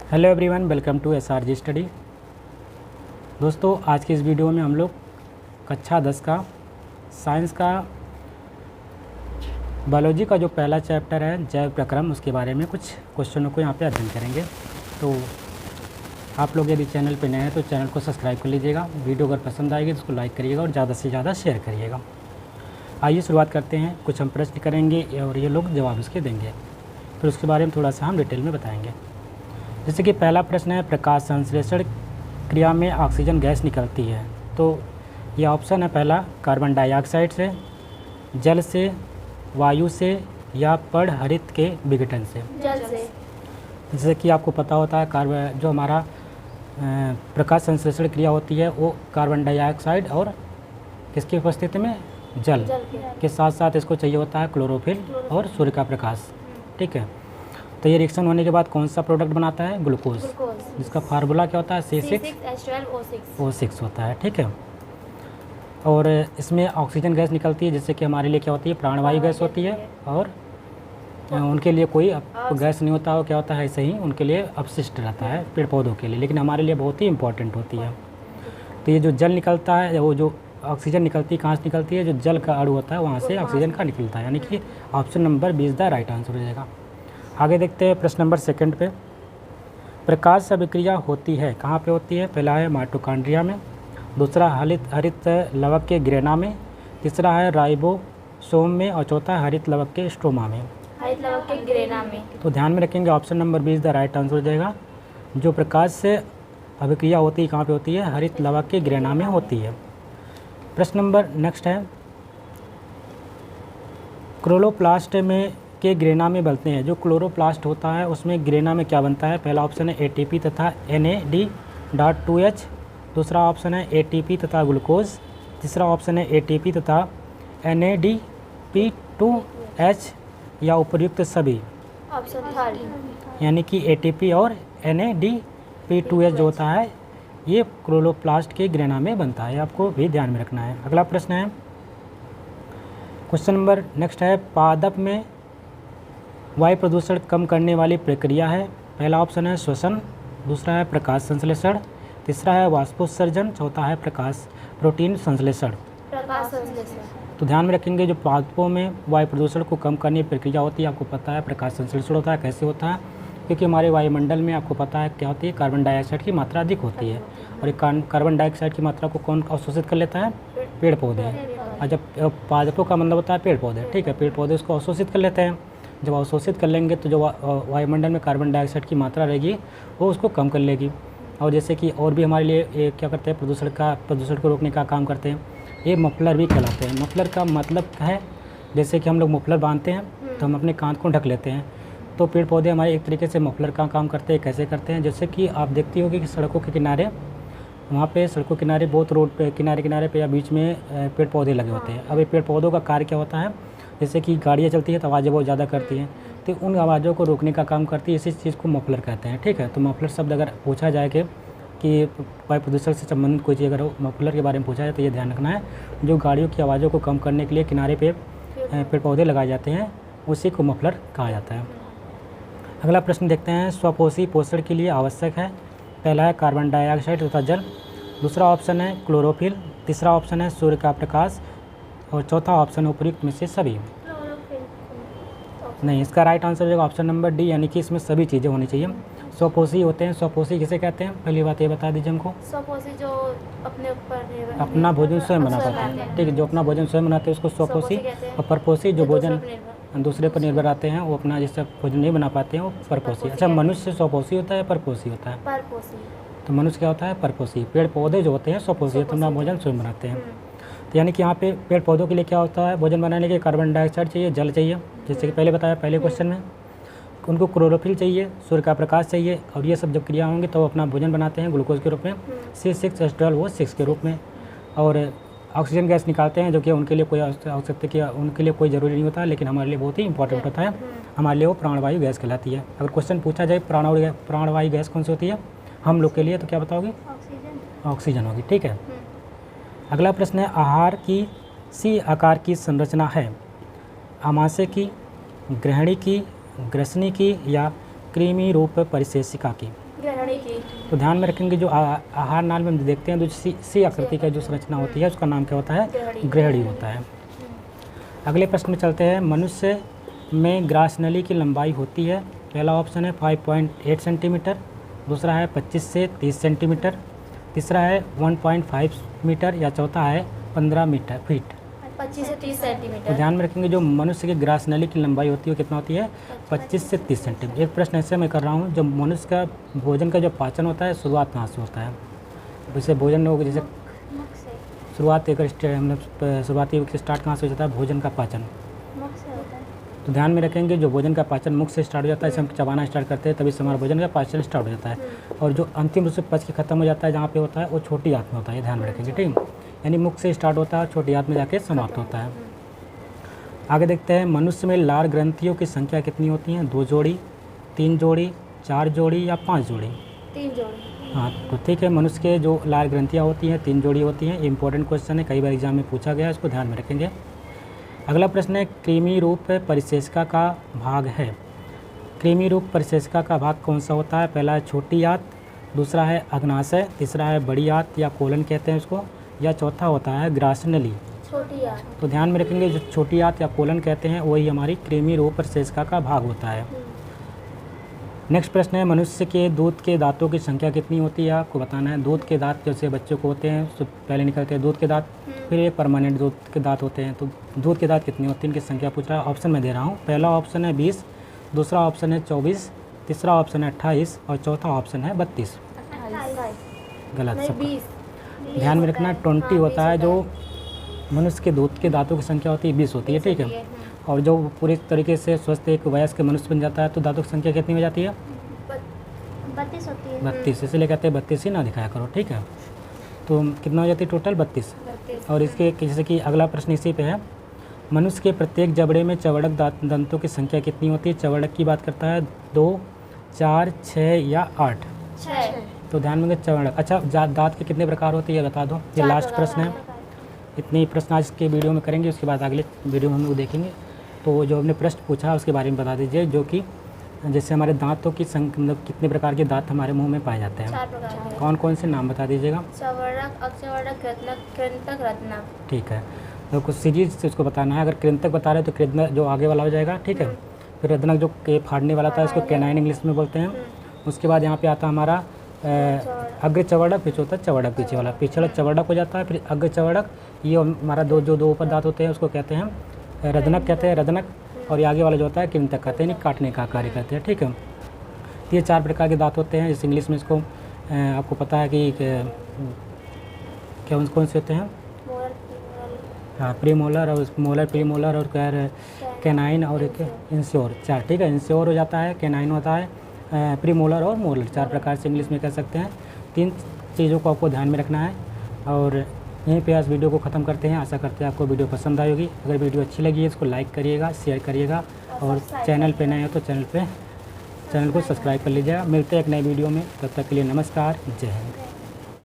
Hello everyone, welcome to SRG study. दोस्तों, आज की इस वीडियो में हम लोग कक्षा 10 का साइंस का बायोलॉजी का जो पहला चैप्टर है जैव प्रक्रम, उसके बारे में कुछ क्वेश्चनों को यहाँ पे अध्ययन करेंगे। तो आप लोग यदि चैनल पे नए हैं तो चैनल को सब्सक्राइब कर लीजिएगा। वीडियो अगर पसंद आएगी तो उसको लाइक करिएगा और ज़्यादा से ज़्यादा शेयर करिएगा। आइए शुरुआत करते हैं। कुछ हम प्रश्न करेंगे और ये लोग जवाब इसके देंगे, फिर उसके बारे में थोड़ा सा हम डिटेल में बताएँगे। जैसे कि पहला प्रश्न है, प्रकाश संश्लेषण क्रिया में ऑक्सीजन गैस निकलती है। तो ये ऑप्शन है पहला, कार्बन डाइऑक्साइड से, जल से, वायु से या पर्णहरित के विघटन से। जल से। जैसे कि आपको पता होता है जो हमारा प्रकाश संश्लेषण क्रिया होती है वो कार्बन डाइऑक्साइड और किसकी उपस्थिति में, जल के साथ साथ इसको चाहिए होता है क्लोरोफिल और सूर्य का प्रकाश। ठीक है, तो ये रिएक्शन होने के बाद कौन सा प्रोडक्ट बनाता है, ग्लूकोज, जिसका फार्मूला क्या होता है, C6H12O6 होता है। ठीक है, और इसमें ऑक्सीजन गैस निकलती है, जिससे कि हमारे लिए क्या होती है, प्राणवायु गैस होती है। और उनके लिए कोई गैस नहीं होता, वो क्या होता है, ऐसे ही उनके लिए अपशिष्ट रहता है पेड़ पौधों के लिए, लेकिन हमारे लिए बहुत ही इंपॉर्टेंट होती है। तो ये जो जल निकलता है, वो जो ऑक्सीजन निकलती है कहाँ से निकलती है, जो जल का अणु होता है वहाँ से ऑक्सीजन का निकलता है, यानी कि option number 20 the right answer हो जाएगा। आगे देखते हैं प्रश्न नंबर 2 पे। प्रकाश अभिक्रिया होती है कहाँ पे होती है? पहला है माइटोकॉन्ड्रिया में, दूसरा हरित लवक के ग्रेना में, तीसरा है राइबोसोम में और चौथा है हरित लवक के स्ट्रोमा में। हरित लवक के ग्रेना में। तो ध्यान में रखेंगे option number 20 the right answer हो जाएगा। जो प्रकाश से अभिक्रिया होती है कहाँ पे होती है? हरित लवक के ग्रेना में होती है। प्रश्न नंबर नेक्स्ट है, क्लोरोप्लास्ट में के ग्रेना में बनते हैं। जो क्लोरोप्लास्ट होता है उसमें ग्रेना में क्या बनता है? पहला ऑप्शन है ATP तथा NAD.2H, दूसरा ऑप्शन है ATP तथा ग्लूकोज, तीसरा ऑप्शन है ATP तथा NADP2H या उपयुक्त सभी। ऑप्शन थर्ड, यानी कि ATP और NADP2H जो होता है ये क्लोरोप्लास्ट के ग्रेना में बनता है, आपको भी ध्यान में रखना है। अगला प्रश्न है, क्वेश्चन नंबर नेक्स्ट है, पादप में वायु प्रदूषण कम करने वाली प्रक्रिया है। पहला ऑप्शन है श्वसन, दूसरा है प्रकाश संश्लेषण, तीसरा है वाष्पोत्सर्जन, चौथा है प्रोटीन संश्लेषण। तो ध्यान में रखेंगे जो पादपों में वायु प्रदूषण को कम करने की प्रक्रिया होती है, आपको पता है प्रकाश संश्लेषण होता है। कैसे होता है? क्योंकि हमारे वायुमंडल में आपको पता है क्या होती है, कार्बन डाइऑक्साइड की मात्रा अधिक होती है, और कार्बन डाइऑक्साइड की मात्रा को कौन अवशोषित कर लेता है? पेड़ पौधे। और जब पादपों का मतलब होता है पेड़ पौधे, ठीक है, पेड़ पौधे उसको अवशोषित कर लेते हैं। जब अवशोषित कर लेंगे तो जो वायुमंडल में कार्बन डाइऑक्साइड की मात्रा रहेगी वो उसको कम कर लेगी। और जैसे कि और भी हमारे लिए ये क्या करते हैं, प्रदूषण को रोकने का काम करते हैं, ये मफलर भी कहलाते हैं। मफलर का मतलब है, जैसे कि हम लोग मफलर बांधते हैं तो हम अपने कान को ढक लेते हैं, तो पेड़ पौधे हमारे एक तरीके से मफलर का काम करते हैं। कैसे करते हैं? जैसे कि आप देखती होगी कि सड़कों के किनारे, वहाँ पे सड़कों के किनारे बहुत रोड पे किनारे पे या बीच में पेड़ पौधे लगे होते हैं। अब ये पेड़ पौधों का कार्य क्या होता है, जैसे कि गाड़ियाँ चलती है तो आवाज़ें बहुत ज़्यादा करती हैं, तो उन आवाज़ों को रोकने का काम करती है, इसी चीज़ को मफलर कहते हैं। ठीक है, तो मफलर शब्द अगर पूछा जाए कि वायु प्रदूषण से संबंधित कोई चीज़ अगर मफलर के बारे में पूछा जाए तो ये ध्यान रखना है, जो गाड़ियों की आवाज़ों को कम करने के लिए किनारे पे पेड़ पौधे लगाए जाते हैं, उसी को मफलर कहा जाता है। अगला प्रश्न देखते हैं, स्वपोषी पोषण के लिए आवश्यक है। पहला है कार्बन डाइऑक्साइड तथा जल, दूसरा ऑप्शन है क्लोरोफिल, तीसरा ऑप्शन है सूर्य का प्रकाश और चौथा ऑप्शन है उपयुक्त में से सभी। नहीं, इसका राइट आंसर हो जाएगा ऑप्शन नंबर डी, यानी कि इसमें सभी चीज़ें होनी चाहिए। स्वपोषी होते हैं। स्वपोषी किसे कहते हैं? पहली बात ये बता दीजिए हमको। स्वपोषी जो अपने ऊपर अपना भोजन स्वयं बना पाते हैं, ठीक है, जो अपना भोजन स्वयं बनाते हैं उसको स्वपोषी। और परपोषी जो भोजन दूसरे पर निर्भर रहते हैं, वो अपना जैसे भोजन नहीं बना पाते हैं, वो परपोषी। अच्छा, मनुष्य स्वपोषी होता है, परपोषी होता है? तो मनुष्य क्या होता है? परपोषी। पेड़ पौधे जो होते हैं स्वपोषी, तो अपना भोजन स्वयं बनाते हैं। तो यानी कि यहाँ पे पेड़ पौधों के लिए क्या होता है, भोजन बनाने के लिए कार्बन डाइऑक्साइड चाहिए, जल चाहिए, जैसे कि पहले बताया पहले क्वेश्चन में। उनको क्लोरोफिल चाहिए, सूर्य का प्रकाश चाहिए, और ये सब जब क्रिया होंगी तो अपना भोजन बनाते हैं ग्लूकोज के रूप में, C6H12O6 के रूप में। और ऑक्सीजन गैस निकालते हैं, जो कि उनके लिए कोई आवश्यकता की उनके लिए कोई ज़रूरी नहीं होता, लेकिन हमारे लिए बहुत ही इंपॉर्टेंट होता है। हमारे लिए वो प्राणवायु गैस कहलाती है। अगर क्वेश्चन पूछा जाए प्राणवायु गैस कौन सी होती है हम लोग के लिए, तो क्या बताओगे? ऑक्सीजन होगी। ठीक है, अगला प्रश्न है, आहार की सी आकार की संरचना है? आमाशय की, ग्रहणी की, ग्रसनी की या कृमि रूप परिशेषिका की? ग्रहणी की। तो ध्यान में रखेंगे जो आहार नाल में हम देखते हैं, जो सी आकृति का जो संरचना होती है उसका नाम क्या होता है? ग्रहणी होता है। अगले प्रश्न में चलते हैं। मनुष्य में ग्रास नली की लंबाई होती है, पहला ऑप्शन है 5.8 सेंटीमीटर, दूसरा है 25 से 30 सेंटीमीटर, तीसरा है 1.5 मीटर या चौथा है 15 फीट। 25 से 30 तो सेंटीमीटर। ध्यान में रखेंगे जो मनुष्य की ग्रास नली की लंबाई होती है वो कितना होती है? 25 से 30 सेंटीमीटर। एक प्रश्न ऐसे मैं कर रहा हूँ, जब मनुष्य का भोजन का जो पाचन होता है शुरुआत कहाँ से होता है? जैसे भोजन लोग जैसे मुख से। शुरुआत एक शुरुआती स्टार्ट कहाँ से हो जाता है भोजन का पाचन? मुख से होता है। तो ध्यान में रखेंगे जो भोजन का पाचन मुख से स्टार्ट हो जाता है, जैसे हम चबाना स्टार्ट करते हैं तभी से हमारा भोजन का पाचन स्टार्ट हो जाता है, और जो अंतिम रूप से पच के खत्म हो जाता है जहाँ पे होता है वो छोटी आंत में होता है। ध्यान में रखेंगे, ठीक। यानी मुख से स्टार्ट होता है और छोटी आंत में जाके समाप्त होता है। आगे देखते हैं। मनुष्य में लार ग्रंथियों की संख्या कितनी होती है? 2 जोड़ी, 3 जोड़ी, 4 जोड़ी या 5 जोड़ी? 3 जोड़ी। हाँ, तो ठीक है। मनुष्य के जो लार ग्रंथियाँ होती हैं 3 जोड़ी होती हैं। इंपॉर्टेंट क्वेश्चन है, कई बार एग्जाम में पूछा गया है, इसको ध्यान में रखेंगे। अगला प्रश्न है, कृमि रूप परिशेषिका का भाग है। कृमि रूप परिशेषिका का भाग कौन सा होता है? पहला है छोटी आंत, दूसरा है अग्नाशय, तीसरा है बड़ी आंत या कोलन कहते हैं उसको, या चौथा होता है ग्रासनली। छोटी आंत। तो ध्यान में रखेंगे जो छोटी आंत या कोलन कहते हैं वही हमारी कृमि रूप परिशेषिका का भाग होता है। नेक्स्ट प्रश्न है, मनुष्य के दूध के दांतों की संख्या कितनी होती है? आपको बताना है। दूध के दांत जैसे बच्चों को होते हैं तो पहले निकलते हैं दूध के दांत, फिर एक परमानेंट दूध के दांत होते हैं। तो दूध के दांत कितनी होती है इनकी संख्या पूछ रहा है। ऑप्शन मैं दे रहा हूँ। पहला ऑप्शन है 20, दूसरा ऑप्शन है 24, तीसरा ऑप्शन है 28 और चौथा ऑप्शन है 32। 28। गलत सब। 20। ध्यान में रखना 20 होता है। जो मनुष्य के दूध के दांतों की संख्या होती है 20 होती है, ठीक है। और जो पूरी तरीके से स्वस्थ एक वयस्क मनुष्य बन जाता है तो दांतों की संख्या कितनी हो जाती है? 32 होती है। 32। इसलिए कहते हैं 32 ही ना दिखाया करो, ठीक है। तो कितना हो जाती है टोटल? 32। और इसके जैसे कि अगला प्रश्न इसी पे है, मनुष्य के प्रत्येक जबड़े में चवड़क दंतों की संख्या कितनी होती है? चवड़क की बात करता है 2, 4, 6 या 8? 6। तो ध्यान में चवड़क। अच्छा, दांत के कितने प्रकार होते हैं ये बता दो। ये लास्ट प्रश्न है। इतने ही प्रश्न आज के वीडियो में करेंगे, उसके बाद अगले वीडियो में हम लोग देखेंगे। तो जो हमने प्रश्न पूछा उसके बारे में बता दीजिए, जो कि जैसे हमारे दांतों की मतलब कितने प्रकार के दांत हमारे मुंह में पाए जाते हैं? 4 प्रकार के। कौन कौन से नाम बता दीजिएगा। चवर्णक, अक्षवर्णक, कृंतक, कृंतक, रत्नक। ठीक है, तो कुछ सीरीज से उसको बताना है। अगर कृंतक बता रहे हैं तो कृंतक जो आगे वाला हो जाएगा, ठीक है। फिर रत्नक जो के फाड़ने वाला था इसको कैनाइन इंग्लिश में बोलते हैं। उसके बाद यहाँ पे आता हमारा अग्र चवड़क, पीछे होता है चवड़क पीछे वाला, पिछड़ा चवड़क हो जाता है। फिर अग्र चवड़क, ये हमारा दो ऊपर दांत होते हैं उसको कहते हैं रत्नक, कहते हैं रत्नक। और ये आगे वाला जो होता है कृंतक कहते हैं, काटने का कार्य करते हैं, ठीक है। ये 4 प्रकार के दांत होते हैं। इस इंग्लिश में इसको आपको पता है कि क्या कौन से होते हैं? हाँ, प्रीमोलर और मोलर, प्रीमोलर और कैनाइन और एक इंश्योर, 4, ठीक है। इंश्योर हो जाता है, कैनाइन होता है, प्रीमोलर और मोलर, 4 प्रकार से इंग्लिश में कह सकते हैं। 3 चीज़ों को आपको ध्यान में रखना है। और यहीं पे आज वीडियो को ख़त्म करते हैं। आशा करते हैं आपको वीडियो पसंद आई होगी। अगर वीडियो अच्छी लगी है इसको लाइक करिएगा, शेयर करिएगा, और चैनल पे नए हो तो चैनल को सब्सक्राइब कर लीजिएगा। मिलते हैं एक नए वीडियो में, तब तक के लिए नमस्कार, जय हिंद।